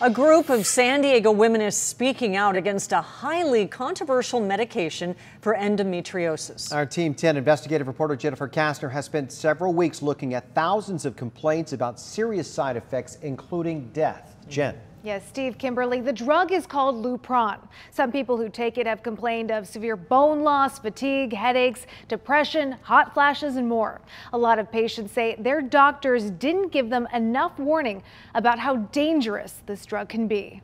A group of San Diego women is speaking out against a highly controversial medication for endometriosis. Our Team 10 investigative reporter Jennifer Kastner has spent several weeks looking at thousands of complaints about serious side effects, including death. Jen. Yes, Steve, Kimberly, the drug is called Lupron. Some people who take it have complained of severe bone loss, fatigue, headaches, depression, hot flashes, and more. A lot of patients say their doctors didn't give them enough warning about how dangerous this drug can be.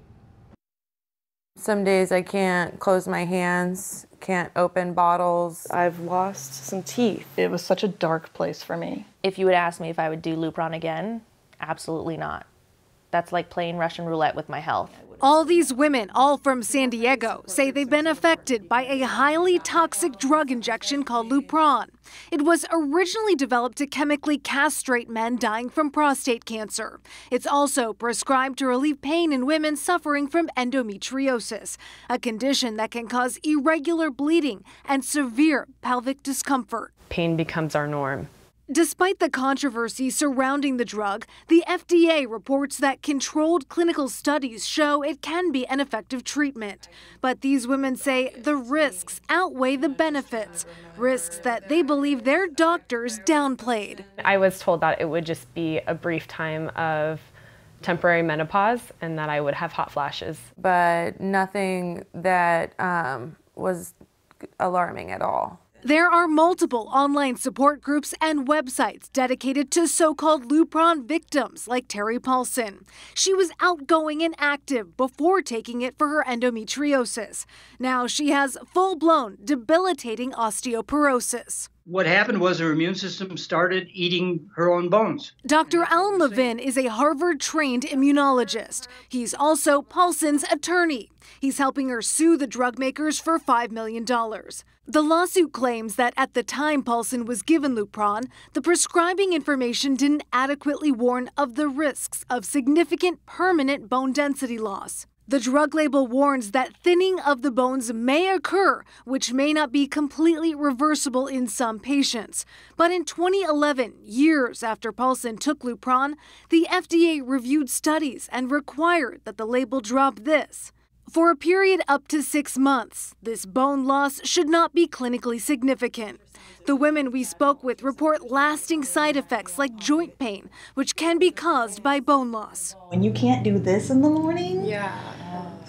Some days I can't close my hands, can't open bottles. I've lost some teeth. It was such a dark place for me. If you would ask me if I would do Lupron again, absolutely not. That's like playing Russian roulette with my health. All these women, all from San Diego, say they've been affected by a highly toxic drug injection called Lupron. It was originally developed to chemically castrate men dying from prostate cancer. It's also prescribed to relieve pain in women suffering from endometriosis, a condition that can cause irregular bleeding and severe pelvic discomfort. Pain becomes our norm. Despite the controversy surrounding the drug, the FDA reports that controlled clinical studies show it can be an effective treatment. But these women say the risks outweigh the benefits, risks that they believe their doctors downplayed. I was told that it would just be a brief time of temporary menopause and that I would have hot flashes. But nothing that was alarming at all. There are multiple online support groups and websites dedicated to so-called Lupron victims like Terry Paulson. She was outgoing and active before taking it for her endometriosis. Now she has full-blown, debilitating osteoporosis. What happened was her immune system started eating her own bones. Dr. Alan Levin is a Harvard-trained immunologist. He's also Paulson's attorney. He's helping her sue the drug makers for $5 million. The lawsuit claims that at the time Paulson was given Lupron, the prescribing information didn't adequately warn of the risks of significant permanent bone density loss. The drug label warns that thinning of the bones may occur, which may not be completely reversible in some patients. But in 2011, years after Paulson took Lupron, the FDA reviewed studies and required that the label drop this. For a period up to 6 months, this bone loss should not be clinically significant. The women we spoke with report lasting side effects like joint pain, which can be caused by bone loss. When you can't do this in the morning,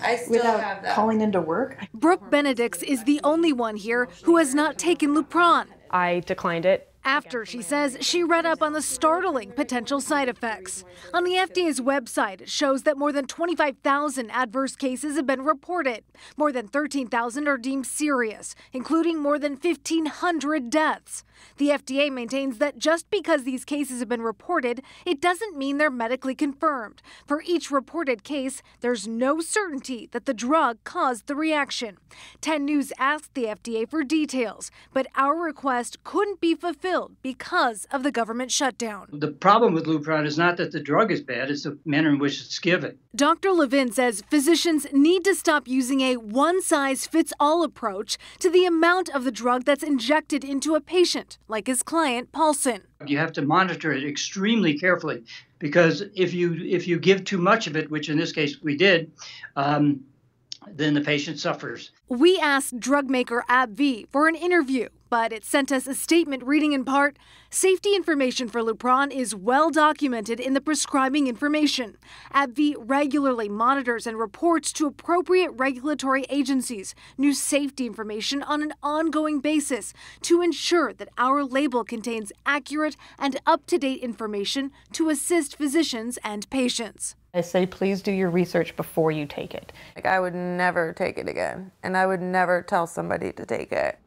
I still without have that. calling into work. Brooke Benedicts is the only one here who has not taken Lupron. I declined it. After, she says, she read up on the startling potential side effects. On the FDA's website, it shows that more than 25,000 adverse cases have been reported. More than 13,000 are deemed serious, including more than 1,500 deaths. The FDA maintains that just because these cases have been reported, it doesn't mean they're medically confirmed. For each reported case, there's no certainty that the drug caused the reaction. 10 News asked the FDA for details, but our request couldn't be fulfilled because of the government shutdown. The problem with Lupron is not that the drug is bad, it's the manner in which it's given. Dr. Levin says physicians need to stop using a one-size-fits-all approach to the amount of the drug that's injected into a patient, like his client, Paulson. You have to monitor it extremely carefully because if you give too much of it, which in this case we did, then the patient suffers. We asked drug maker AbbVie for an interview, but it sent us a statement reading in part, safety information for Lupron is well documented in the prescribing information. AbbVie regularly monitors and reports to appropriate regulatory agencies new safety information on an ongoing basis to ensure that our label contains accurate and up-to-date information to assist physicians and patients. I say please do your research before you take it. Like, I would never take it again, and I would never tell somebody to take it.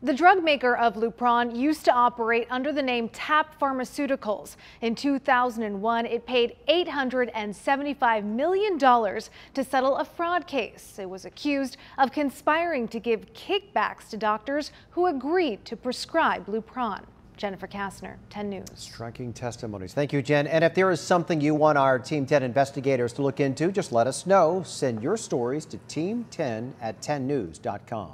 The drug maker of Lupron used to operate under the name TAP Pharmaceuticals. In 2001, it paid $875 million to settle a fraud case. It was accused of conspiring to give kickbacks to doctors who agreed to prescribe Lupron. Jennifer Kastner, 10 News. Striking testimonies. Thank you, Jen. And if there is something you want our Team 10 investigators to look into, just let us know. Send your stories to team10@10news.com.